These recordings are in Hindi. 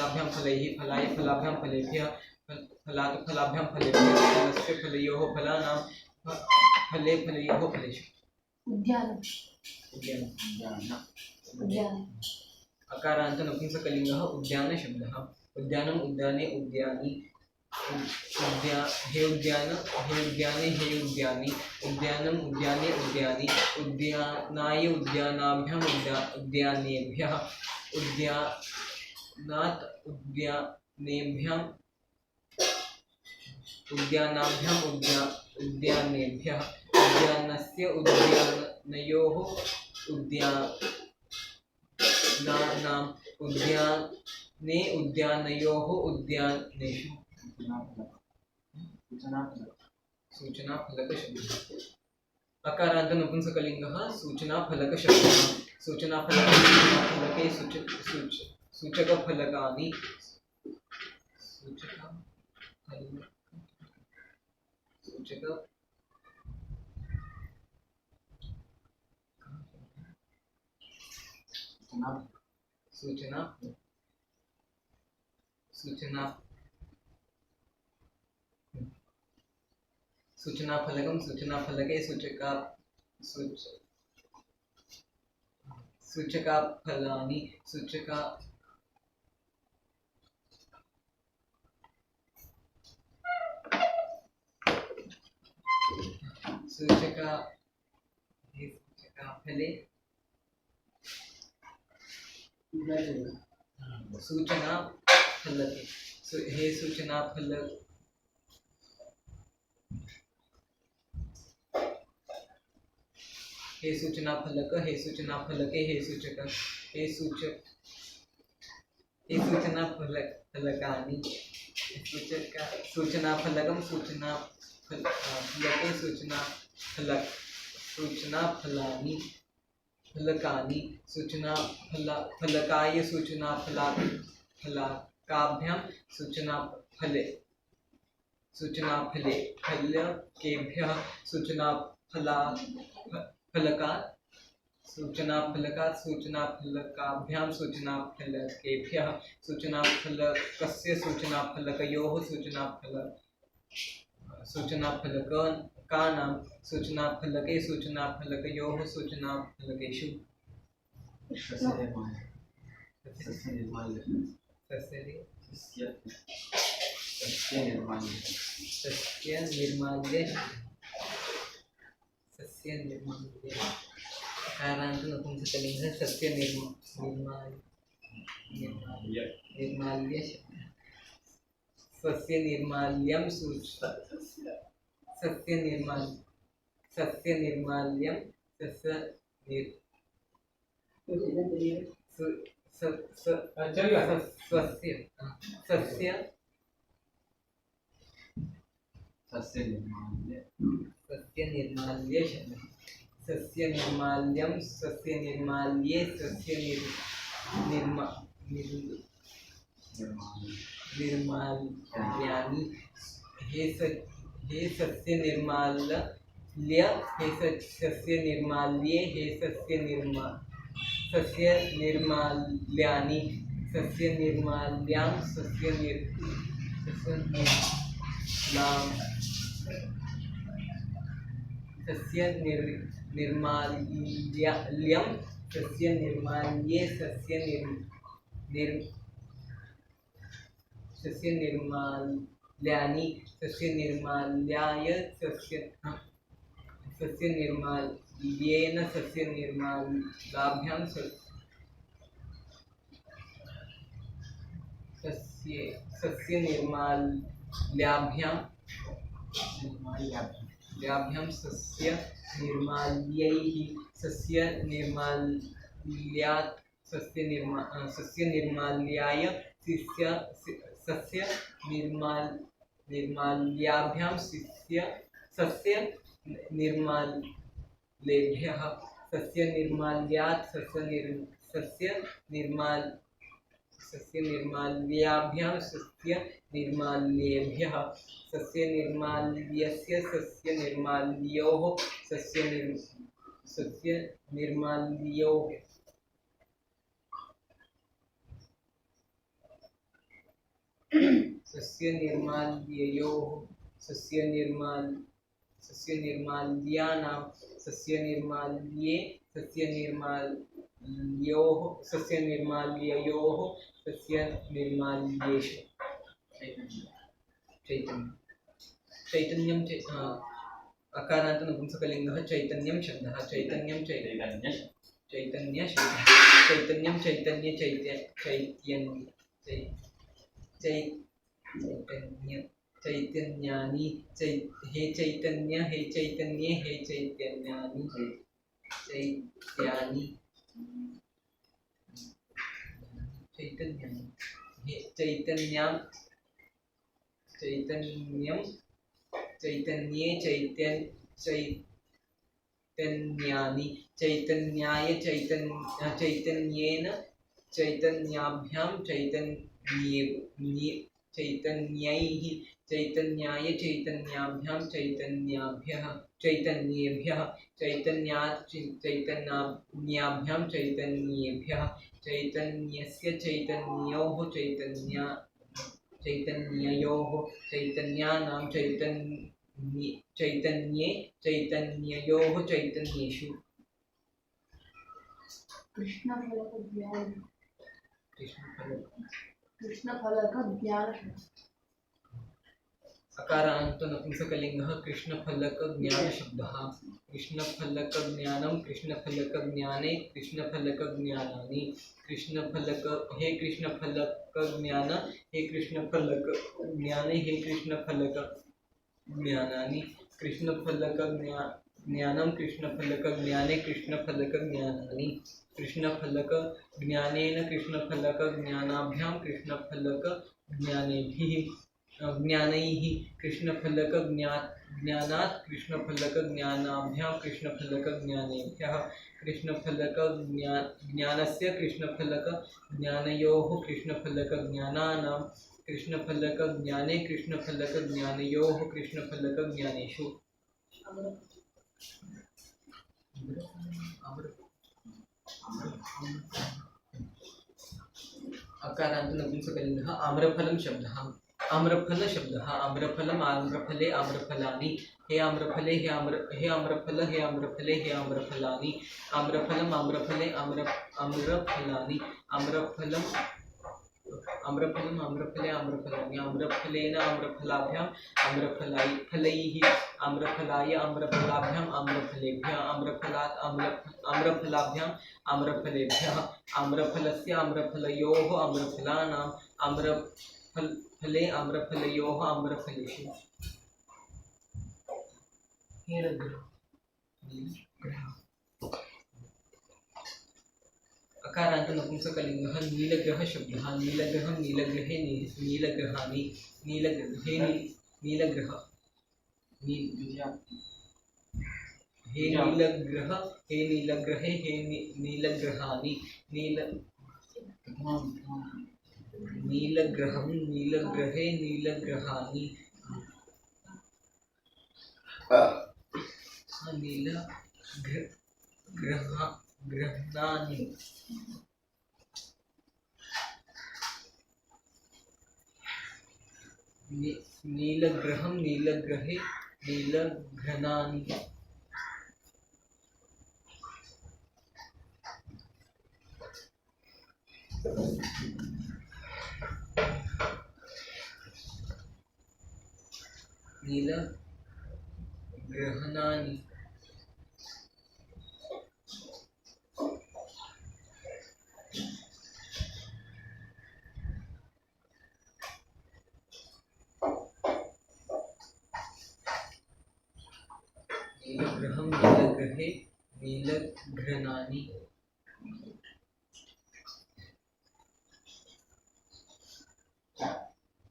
फलाभ्यां फलैः फलाय फलाभ्यां फलेभ्यः फलात् फलाभ्यां फलेभ्यः फलस्य फलयोः फलानां फले फलयोः फलेषु उद्यानम् अकारान्त नपुंसकलिङ्गः उद्यान शब्दः उद्यानम् उद्याने उद्यानी हे उद्याने हे उद्यानी उद्यानम् उद्याने उद्यानी उद्यानाय उद्यानाभ्याम् उद्यानेभ्यः उद्यानात् उद्यानेभ्याम् उद्यानाभ्याम् उद्यानेभ्यः उद्यानस्य उद्यानयोः उद्यानानाम् उद्याने उद्यानयोः उद्यानेषु सूचनाफलकशब्दः अकारान्त नपुंसकलिङ्गः सूचनाफलकशब्दः सूचनाफलके सूचकफलकानि सूचनाफलकं सूचनाफलके सूचकाफलानि सूचकाफले सूचनाफलके हे सूचनाफलक हे सूचनाफलक हे सूचनाफलके हे सूचनाफलकानि सूचनाफलकं सूचनाफलके सूचनाफलानि फलकानि सूचनाफलकाय सूचनाफलकाभ्यां सूचनाफले फलकेभ्यः सूचनाफलकात् सूचनाफलकाभ्यां सूचनाफलकेभ्यः सूचनाफलकस्य सूचनाफलकयोः सूचनाफलकानां सूचनाफलके सूचनाफलकयोः सूचनाफलकेषु सस्य निर्माल्य कारान्त नपुंसकलिङ्गः सस्य निर्माल्य सस्य निर्माल्यं सस्य निर्माल्यं सस्य निर्माल्य सस्य निर्माल्यं सस्य निर्माल्ये सस्य निर्माल्यानि हे सस्य निर्माल्य हे सस्य निर्माल्ये हे सस्य निर्माल्यानि सस्य निर्माल्यां सस्य निर्माल्यं सस्य निर्माल्ये सस्य निर्माल्यानि सस्य निर्माल्याय सस्य निर्माल्येन सस्य निर्मालाभ्यां सस्य निर्माल्याभ्यां सस्य निर्माल्यैः सस्य निर्माल्यात् सस्य निर्माल्याय सस्य निर्माल्याभ्यां सस्य निर्मालेभ्यः सस्य निर्माल्यात् सस्य निर्माल्याभ्यां सस्य निर्माल्येभ्यः सस्य निर्माल्यस्य सस्य निर्माल्योः सस्य निर्माल्योः सस्य निर्माल्ययोः सस्य निर्माल्यानां सस्य निर्माल्ययोः सस्य निर्माल्येषु चैतन्यं अकारान्त नपुंसकलिङ्गः चैतन्यं शब्दः चैतन्यं चैतन्यानि हे चैतन्ये हे चैतन्यानि हे चैतन्यं चैतन्ये चैतन्यानि चैतन्याय चैतन्येन चैतन्याभ्यां चैतन्यैः चैतन्याय चैतन्याभ्यां चैतन्येभ्यः चैतन्यात् चैतन्याभ्यां चैतन्येभ्यः चैतन्यस्य चैतन्ययोः चैतन्यानां चैतन्ययोः चैतन्येषु कृष्णफलक ज्ञान अकारान्त नपुंसकलिङ्गः कृष्णफलक ज्ञानशब्दः कृष्णफलक ज्ञानं कृष्णफलक ज्ञाने कृष्णफलक ज्ञानानि कृष्णफलक हे कृष्णफलक ज्ञान हे कृष्णफलक ज्ञाने हे कृष्णफलक ज्ञानानि कृष्णफलक ज्ञानं कृष्णफलक ज्ञाने कृष्णफलक ज्ञानानि कृष्णफलक ज्ञानेन कृष्णफलक ज्ञानाभ्यां कृष्णफलक ज्ञानैः कृष्णफलक ज्ञानात् कृष्णफलक ज्ञानाभ्यां कृष्णफलक ज्ञानेभ्यः कृष्णफलक ज्ञानस्य कृष्णफलक ज्ञानयोः कृष्णफलक ज्ञानानां कृष्णफलक ज्ञाने कृष्णफलक ज्ञानयोः कृष्णफलक ज्ञानेषु अकारान्त नपुंसकलिङ्गः आम्रफलं शब्दः आम्रफल शब्दः आम्रफलम् आम्रफले आम्रफलानि हे आम्रफले हे आम्रफल हे आम्रफले हे आम्रफलानि आम्रफलम् आम्रफले आम्रफलानि आम्रफलम् आम्रफले आम्रफलानि आम्रफलेन आम्रफलाभ्याम् फलैः आम्रफलाय आम्रफलाभ्याम् आम्रफलेभ्यः आम्रफलात् आम्रफलाभ्याम् आम्रफलेभ्यः आम्रफलस्य आम्रफलयोः आम्रफलानाम् आम्रफले आम्रफलयोः आम्रफलेषु अकारान्त नपुंसकलिङ्गः नीलग्रह शब्दः नीलग्रहं नीलग्रहे नीलग्रहाणि नीलग्रहे नीलग्रह हे नीलग्रह हे नीलग्रहे हे नीलग्रहाणि नीलग्रहं नीलग्रहे नीलग्रहाणि नीलग्रहाणि नीलग्रहं नीलग्रहे नीलघ्राणानि नीलग्रहणानि नीलग्रहं नीलग्रहे नीलघ्राणानि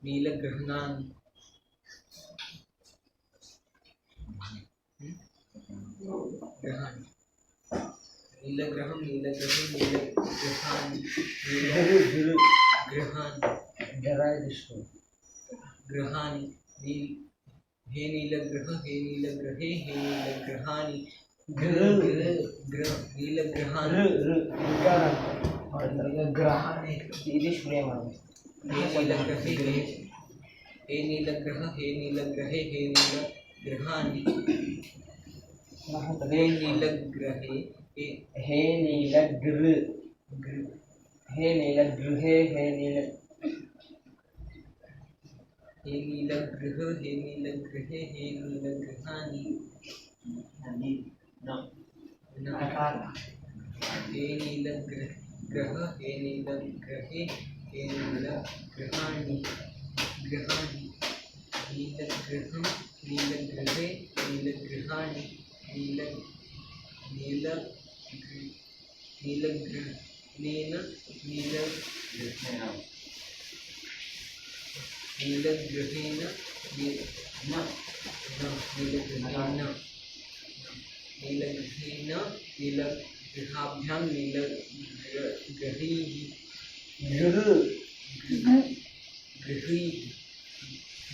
नीलग्रहणानि ग्रहाणि नीलग्रहं नीलग्रहे नीलग्रहाणि ग्रहाणि हे नीलग्रह हे नीलग्रहे हे नीलग्रहाणि नीलग्रहाणि हे नीलग्रहे हे नीलग्रहानि हे नीलग्रहे हे नीलगृह हे नीलगृहे हे नील हे नीलग्रह हे नीलग्रहे हे नीलग्रहानि हे नीलग्रह हे नीलग्रहे हे नीलग्रहानि नीलग्रहं नीलग्रहे नीलग्रहानि नीलग्रहेण नीलग्रहाभ्यां नीलग्रहैः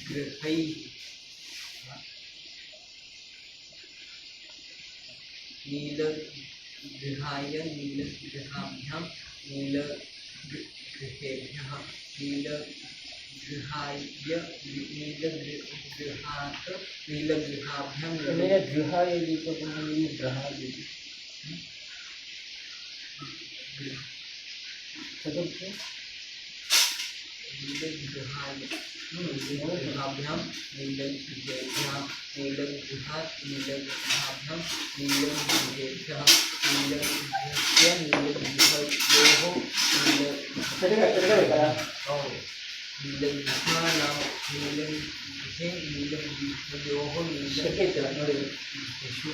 नीलग्रहाय नीलग्रहाभ्यां नीलग्रहेभ्यः नीलग्रहात् नीलग्रहाभ्यां मेरा गृह ये भी तो मेरी ग्रह भी चतुर्थ नीलग्रहाभ्यां नीलग्रहेभ्यः नीलग्रहात् नीलग्रहाभ्यां नीलग्रहेभ्यः नीलग्रहस्य नीलग्रहयोः नीलग्रहाणां नीलग्रहे नीलग्रहयोः नीलग्रहेषु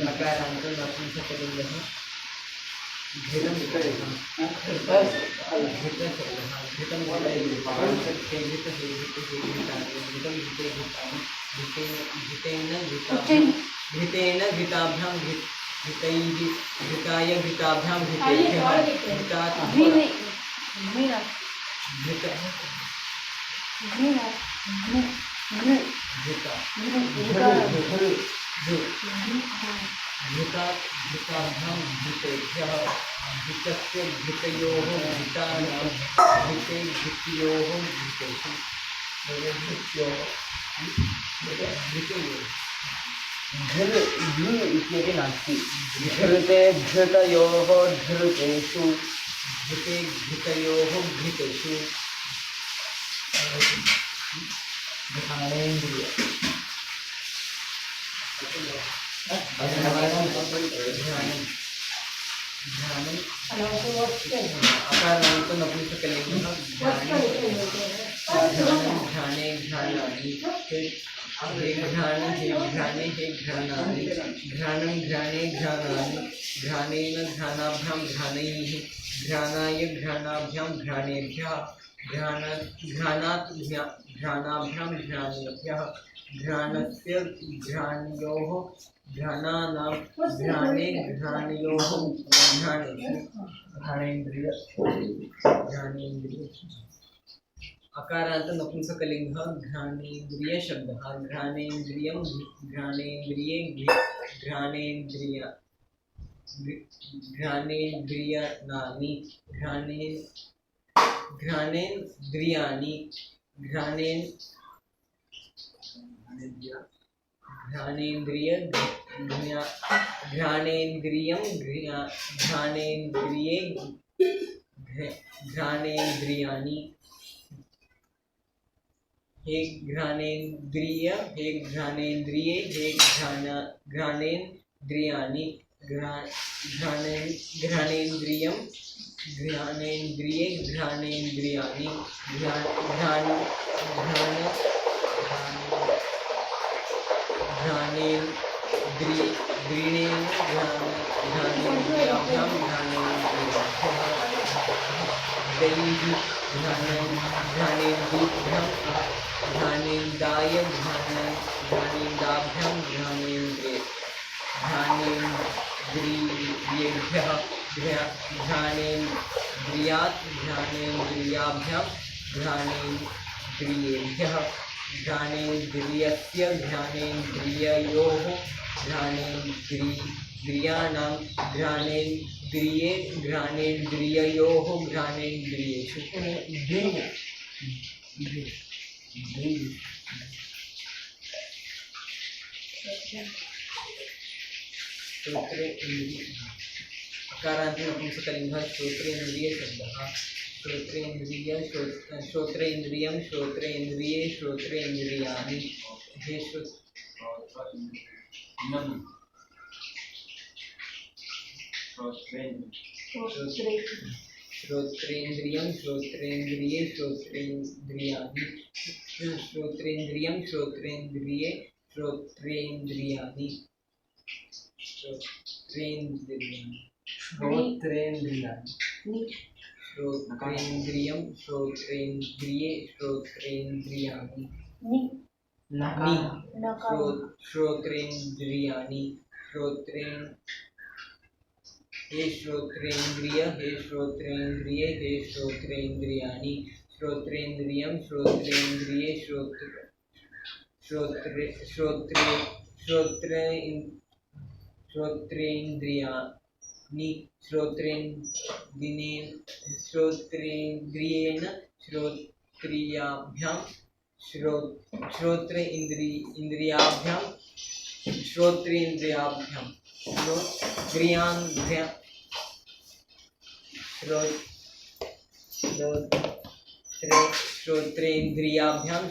अकारान्त नपुंसकलिङ्गः घृतं घृतं घृतेन घृताभ्यां घृताय घृताभ्यां घृतेभ्यः घृतात् घृताभ्यां घृतेभ्यः घृतस्य घृतयोः घृतानां घृतयोः घृतेषु घृ इत्यपि नास्ति घृते घृतयोः घृतेषु घृतयोः घृतेषु घ्राणेन्द्रिय अकारान्त नपुंसकलिङ्गः घ्राणे घ्राणानि हे घ्राणे हे घ्राणे हे घ्राणानि घ्राणं घ्राणे घ्राणानि घ्राणेन घ्राणाभ्यां घ्राणैः घ्राणाय घ्राणाभ्यां घ्राणेभ्यः घ्राणात् घ्राणाभ्यां घ्राणेभ्यः घ्राणस्य घ्राणयोः घ्राणानां घ्राणयोः घ्राणेन्द्रिय अकारान्त नपुंसकलिङ्गः घ्राणेन्द्रिय शब्दः घ्राणेन्द्रियं घ्राणेन्द्रिये घ्राणेन्द्रियाणि घ्राणेन्द्रियाणि घ्राणेन्द्रियं घ्राणेन्द्रिये घ्राणेन्द्रियाणि हे घ्राणेन्द्रिय हे घ्राणेन्द्रिये हे घ्राणेन्द्रियाणि घ्राणेन्द्रियं घ्राणेन्द्रिये घ्राणेन्द्रियाणि घ्राणेन्द्रियेण घ्राणेन्द्रियाभ्यां घ्राणेन्द्रियभ्यां घ्राणेन्दाय घ्राणेन्दाभ्यां घ्राणेन्द्रियेभ्यः घ्राणेन्द्रियात् घ्राणेन्द्रियाभ्यां घ्राणेन्द्रियेभ्यः घ्राणेन्द्रियस्य घ्राणेन्द्रिययोः घ्राणेन्द्रियाणां घ्राणेन्द्रिययोः घ्राणेन्द्रियेषु श्रोत्रे इंद्रिय अकारान्त नपुंसकलिङ्गः श्रोत्रेन्द्रिय शब्दः श्रोत्रेन्द्रियं श्रोत्रेन्द्रिये श्रोत्रेन्द्रियाणि हे श्रोत्रेन्द्रियं श्रोत्रेन्द्रिये श्रोत्रेन्द्रियाणि श्रोत्रेन्द्रियं श्रोत्रेन्द्रिये श्रोत्रेन्द्रियाणि श्रोत्रेन्द्रियं श्रोत्रेन्द्रिये श्रोत्रेन्द्रियाणि श्रोत्रेन्द्रियाणि हे श्रोत्रेन्द्रिय हे श्रोत्रेन्द्रिये हे श्रोत्रेन्द्रियाणि श्रोत्रेन्द्रियं श्रोत्रेन्द्रिये श्रोत्रेन्द्रियाणि श्रोत्रेन्द्रियेण श्रोत्रियाभ्यां श्रोत्रेन्द्रियाभ्यां श्रोत्रेन्द्रियाभ्यां श्रोत्रेन्द्रियाभ्यां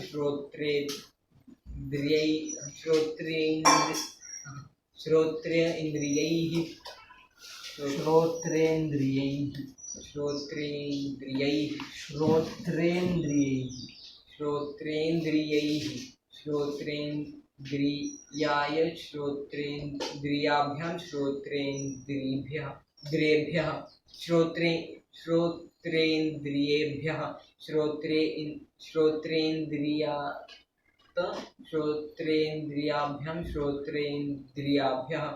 श्रोत्रेन्द्रियैः श्रोत्रेन्द्रियाय श्रोत्रेन्द्रियाभ्यां श्रोत्रेन्द्रियेभ्यः श्रोत्रेन्द्रियेभ्यः श्रोत्रेन्द्रियाभ्यां श्रोत्रेन्द्रियाभ्यः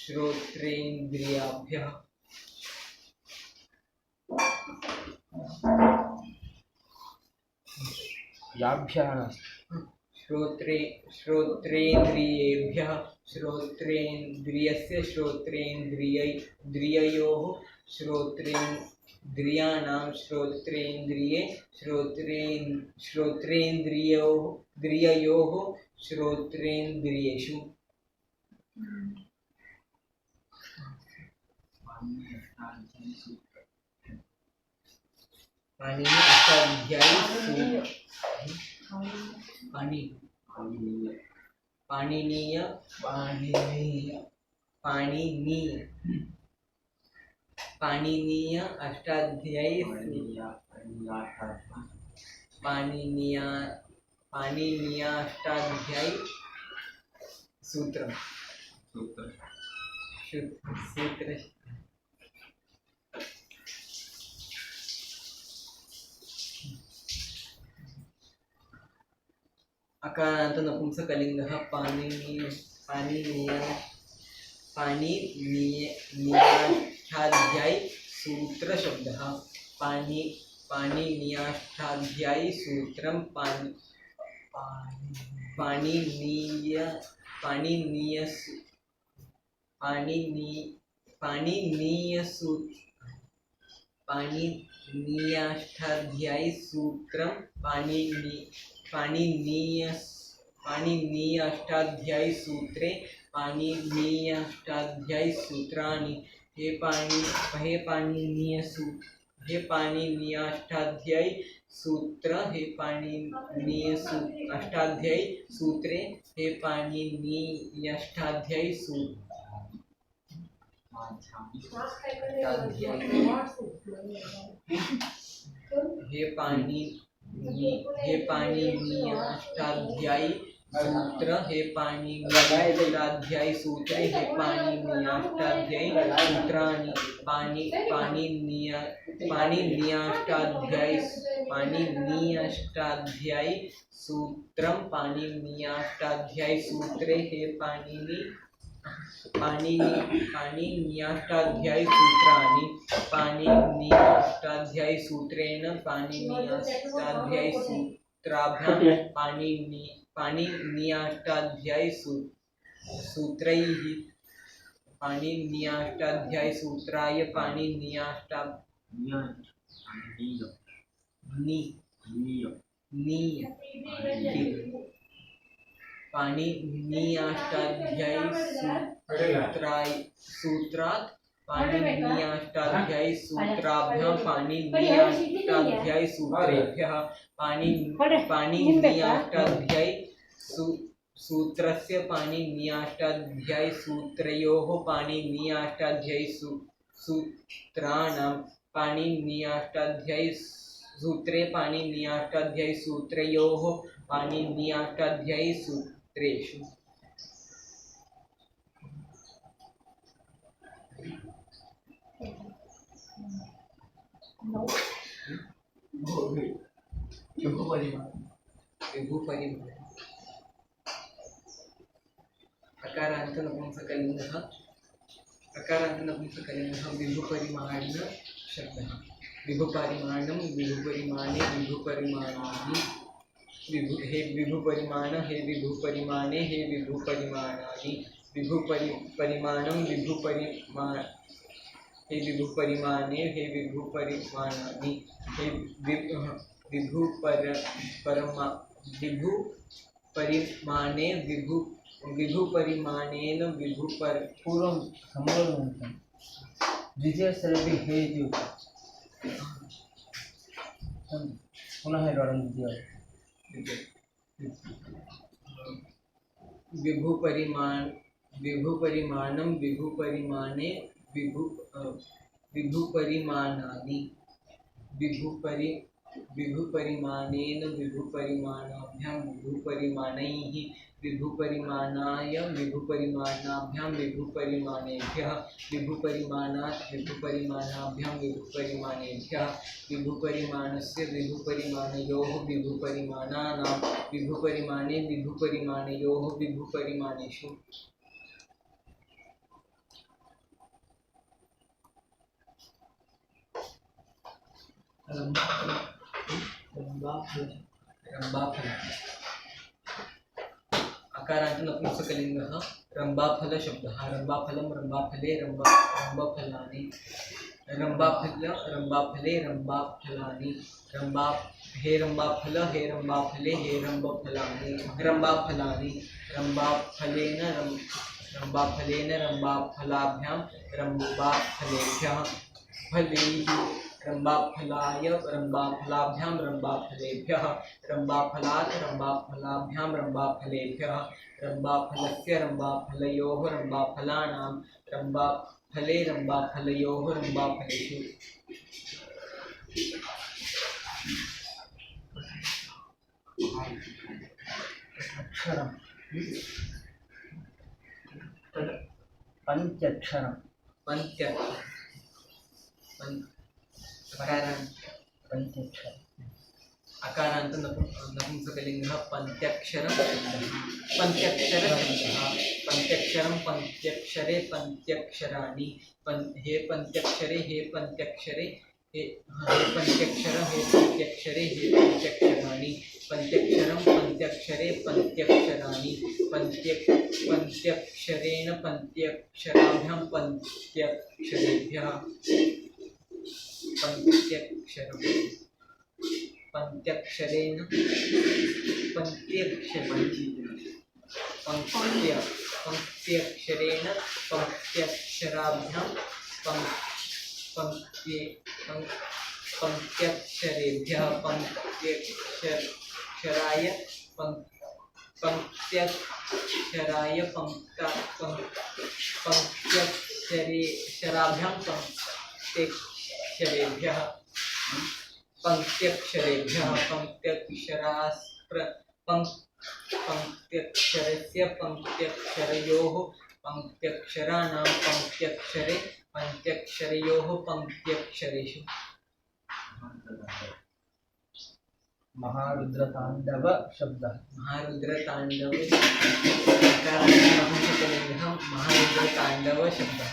श्रोत्रेन्द्रियाभ्यः श्रोत्रेन्द्रियेभ्यः श्रोत्रेन्द्रियस्य श्रोत्रेन्द्रिययोः श्रोत्रेन्द्रियाणां श्रोत्रेन्द्रिये श्रोत्रेन्द्रिययोः श्रोत्रेन्द्रियेषु पाणिनीय अष्टाध्यायी सूत्र अकारान्त नपुंसकलिङ्गः पाणिनीयाष्टाध्यायी सूत्रशब्दः पाणिनीयाष्टाध्यायी सूत्रं पाणिनीयाष्टाध्यायी सूत्रं पाणिनीयाष्टाध्यायी सूत्रे पाणिनीयाष्टाध्यायी सूत्राणि हे पाणिनीयाष्टाध्यायी सूत्र हे पाणिनीयाष्टाध्यायी सूत्रे हे पाणिनीयाष्टाध्यायी हे पाणिनीयाष्टाध्यायी सूत्र हे पाणिनीयाष्टाध्यायी सूत्रे हे पाणिनीयाष्टाध्यायी सूत्राणि पाणिनीयाष्टाध्यायी सूत्रं पाणिनीयाष्टाध्यायी सूत्रे हे पाणिनीयाष्टाध्यायी सूत्राणि पाणिनीयाष्टाध्यायी सूत्रेण पाणिनीयाष्टाध्यायी सूत्राभ्यां पाणिनीयाष्टाध्यायी सूत्रैः पाणिनीयाष्टाध्यायी सूत्राय सूत्रात् पाणिनीयाष्टाध्यायी सूत्राभ्यां पाणिनीयाष्टाध्यायी सूत्रेभ्यः पाणिनीयाष्टाध्यायी सूत्रस्य पाणिनीयाष्टाध्यायी सूत्रयोः पाणिनीयाष्टाध्यायी सूत्राणां पाणिनीयाष्टाध्यायी सूत्रे पाणिनीयाष्टाध्यायी सूत्रयोः पाणिनीयाष्टाध्यायी सूत्रेषु विभुपरिमाण अकारान्त नपुंसकलिङ्गः विभुपरिमाण शब्दः विभुपरिमाणं विभुपरिमाणे विभुपरिमाणानि हे विभुपरिमाण हे विभुपरिमाणे हे विभुपरिमाणानि विभुपरिमाणं हे विभुपरिमाणे हे विभुपरिमाणानि हे विभुपरिमाणे विभुपरिमाणेन पूर्वं सम्बोधनं द्वितीयस्तरे हे इति उक्तं पुनः एकवारं विभुपरिमाणं विभुपरिमाणे विभुपरिमाणानि विभुपरिमाणेन विभुपरिमाणाभ्यां विभुपरिमाणैः विभुपरिमाणाय विभुपरिमाणाभ्यां विभुपरिमाणेभ्यः विभुपरिमाणात् विभुपरिमाणाभ्यां विभुपरिमाणेभ्यः विभुपरिमाणस्य विभुपरिमाणयोः विभुपरिमाणानां विभुपरिमाणे विभुपरिमाणयोः विभुपरिमाणेषु रंबाफल अकारान्त नपुंसकलिङ्गः रंबाफल शब्दः रंबाफलं रंबाफले रंबाफलानि रंबाफले रंबाफलानि हे रंबाफल हे रंबाफले हे रंबाफलानि रंबाफलेन रंबाफलाभ्यां रंबाफलेभ्यः फलैः रंबाफलाय रंबाफलाभ्यां रंबाफलेभ्यः रंबाफलात् रंबाफलाभ्यां रंबाफलेभ्यः रंबाफलस्य रंबाफलयोः रंबाफलानां रंबाफले रंबाफलयोः रंबाफलेषु अक्षरं पंचाक्षरं अकारान्त नपुंसकलिङ्गः पंचाक्षरं पंचाक्षरं पंचाक्षरे पंचाक्षराणि हे पंचाक्षरे हे पंचाक्षरे हे पंचाक्षर हे पंचाक्षरे हे पंचाक्षराणि पंचाक्षरं पंचाक्षरे पंचाक्षराणि पंचाक्षरेण पंचाक्षराभ्यां पंचाक्षरेभ्यः पंचाक्षरेण पंचाक्षरेण पंचाक्षराभ्यां पंचाक्षरेभ्यः पंचाक्षराय पंचाक्षराभ्यां पंचाक्षरेभ्यः पंचाक्षरस्य पंचाक्षरयोः पंचाक्षराणां पंचाक्षरयोः पंचाक्षरेषु महारुद्रतांडव शब्दः महारुद्रतांडव शब्दः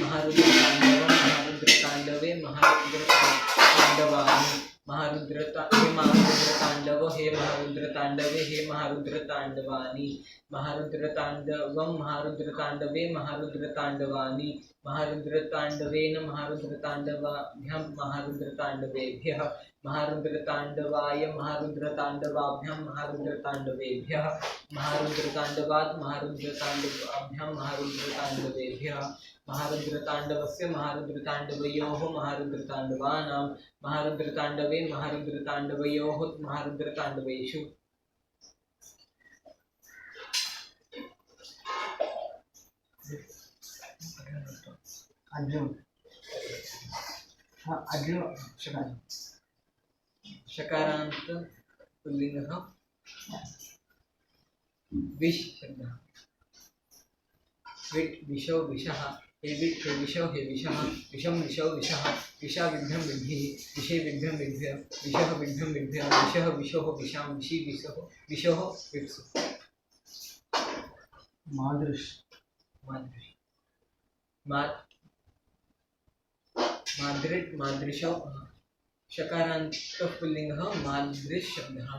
महारुद्रतांडवे महारुद्रतांडवानि महारुद्र तांडव हे महारुद्र तांडवे हे महारुद्र तांडवानी महारुद्र तांडवम महारुद्र तांडवे महारुद्र तांडवानी महारुद्र तांडवेन महारुद्र तांडवाभ्याम महारुद्र तांडवेभ्यः महारुद्र तांडवाय महारुद्र तांडवाभ्याम महारुद्र तांडवेभ्यः महारुद्र तांडवात् महारुद्र तांडवाभ्याम महारुद्र तांडवेभ्यः महारुद्र तांडवस्य महारुद्र तांडवयोः महारुद्र तांडवानां महारुद्र तांडवे महारुद्र तांडवयोः महारुद्र तांडवेषु अर्जुन हाँ अर्जुन शकारांत पुल्लिंगः विष शब्दः विट् विशो विषः हे विट् हे विशो हे विषः विषं विशो विषः विषा विभ्यं विद्भिः विषे विभ्यं विभ्य विषः विभ्यं विभ्य विषः विशोः विषां विषि विशोः विप्सु मादृश मादृश माद्रिट मादृशौ शकारांत पुल्लिंगः मादृश शब्दः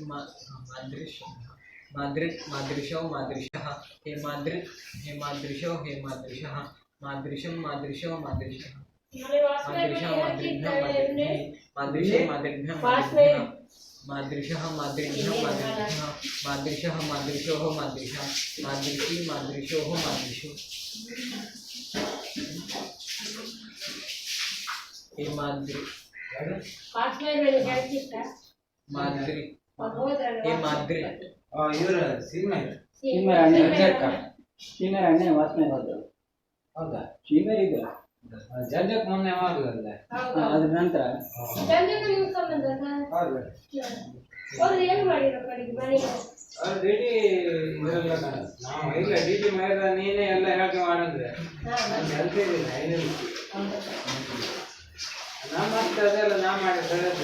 मादृश शब्दः मादृट मादृशौ मादृशः हे मादृट हे मादृशौ हे मादृशः मादृशं मादृशौ मादृशः मादृशा मादृभ्यं मादृभ्यं मादृशे मादृभ्यं मादृशः मादृभ्यं मादृभ्यः मादृशः मादृशोः मादृशा मादृशी मादृशोः मादृशो हे मादृ मादृ हे मादृ ಇವರು ಸೀಮೆ ಸೀಮೆರ್ ಎಣ್ಣೆ ವಾಸನೆ ಬರ್ತದೆ ಹೌದಾ ಸೀಮೆರ್ ಇದೆ ಜಂಜಕ್ ಮೊನ್ನೆ ಮಾಡುದಲ್ಲ ಅದ್ರ ನಂತರ ಅವ್ರು ಡಿಡಿ ಇದ್ರಲ್ಲ ನಾವು ಇಲ್ಲ ಡಿಡಿ ಮಾಡಿದ ನೀನೇ ಎಲ್ಲ ಹೇಗೆ ಮಾಡಿದ್ರೆ ನಾನು ಕೆಲಸ ಇರಲಿಲ್ಲ ಏನಿಲ್ಲ ನಾ ಮತ್ತೆ ಅದೆಲ್ಲ ನಾ ಮಾಡಿ ಸರಿಯಾದ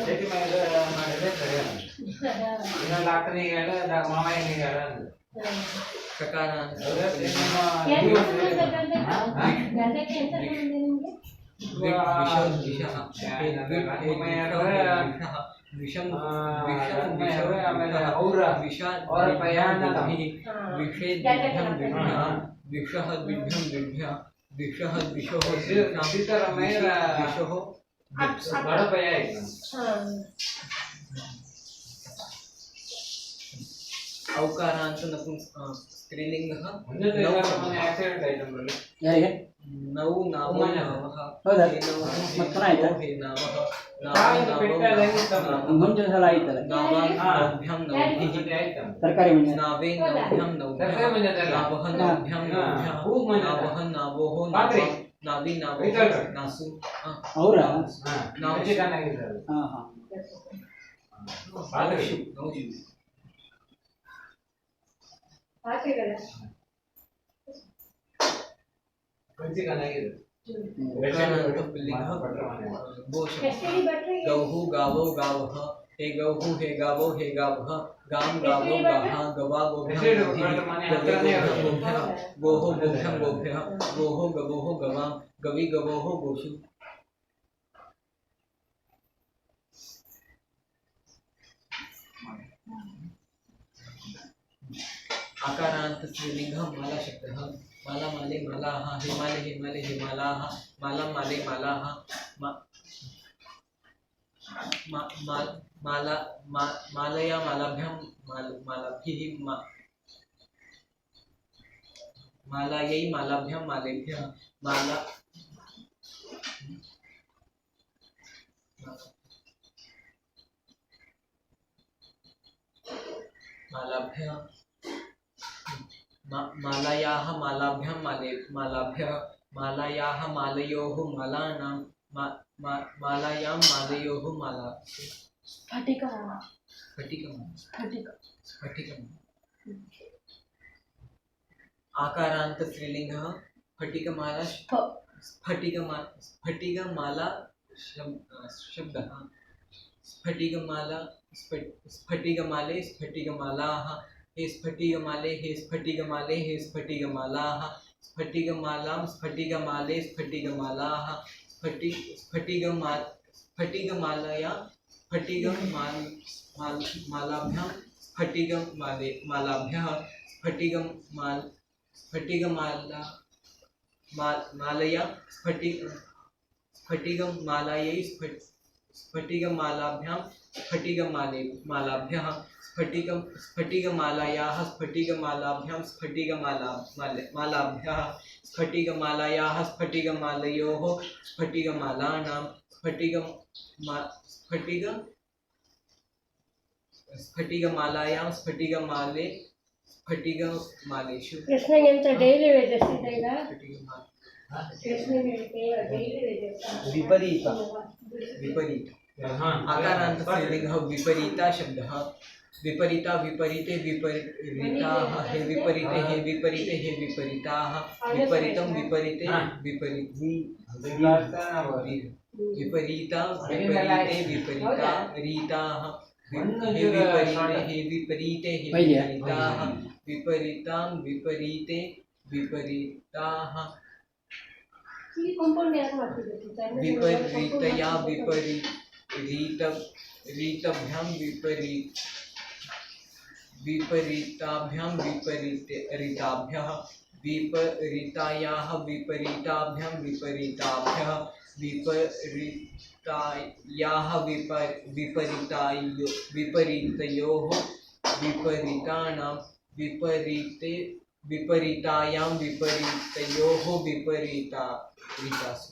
ಡಿಡಿ ಮಾಡಿದ್ರೆ ಸರಿಯಾದ ಇನ್ನೊಂದು ಅಕ್ಕನಿಗೆಲ್ಲ ಮಾವಯ್ಯನಿಗೆಲ್ಲ ಅಂದ್ರೆ शकारांत विषम अवकारांत स्त्रीलिंगः ಯಾರಿಗೆ नौ नामो नामः ಹೌದಾ हे नवः ಮತ್ತೆ ಪುನಃ ಆಯ್ತಾ हे नामः ಮುಂಚಿನ ಸಲ ಆಯ್ತಲ್ಲ नावाभ्यां नवभिः ತರಕಾರಿ ಮಂಜ नावे नवभ्यां नवभ्यः नावः नवभ्यां नवभ्यः नावः नावोः नावी नावोः नासु ಅವರ नावशु ಹಾ ಹಾ नवशु गौहु गावो गावः हे गौहु हे गावो हे गावः गाम गावो गाहा गवा गोभ्यं गोहो गोभ्यं गोभ्यः गोहो गवोः गवां गवि गवोः गोषु आकारांत स्त्रीलिंगः माला शब्दः माला माले मालाः हिमालय हिमालय हिमालाः माला माले मालाः माला मालया मालाभ्यां मालाभिः मालायै मालाभ्यां मालेभ्यः माला मालाभ्यः मालायाः मालाभ्यां मालाभ्यः मालायाः मालयोः मालानां मालायां मालयोः माला स्फटिकम् आकारांत स्त्रीलिंगः स्फटिकमाला स्फटिकमाला शब्दः स्फटिकमाला स्फटिकमाले स्फटिकमालाः हे स्फटिकमाले हे स्फटिकमाले हे स्फटिकमालाः स्फटिकमालां स्फटिकमाले स्फटिकमालाः स्फटिकमालया मालाभ्यां मालाभ्यः मालया स्फटिकमालाभ्यां मालाभ्यः स्फटिकमालायाः मालाभ्यः स्फटिकमालयोः स्फटिकमालानां स्फटिकमालायां स्फटिकमालेषु ಕೃಷ್ಣಗೆ ಅಂತ ಡೈಲಿ ವೇಜಸ್ ಇದೆ ಈಗ स्फटिकमाला ಕೃಷ್ಣಗೆ ಡೈಲಿ ವೇಜಸ್ विपरीत विपरीत हाँ आकारांत स्त्रीलिंग विपरीता शब्दः विपरीता विपरीते विपरीताः हे विपरीते हे विपरीते हे विपरीताः विपरीतं विपरीते विपरीता विपरीते विपरीता रीताः हे विपरीते हे विपरीताः विपरीतां विपरीते विपरीताः ಈ ಕಾಂಪೌಂಡ್ ಯಾರು ಮಾಡ್ತಿದ್ರು विपरीतया विपरीताभ्यां विपरीताभ्यां विपरीताभ्यः विपरीतायाः विपरीताभ्यां विपरीताभ्यः विपरीतायाः विपरीतयोः विपरीतानां विपरीतायां विपरीतयोः विपरीतासु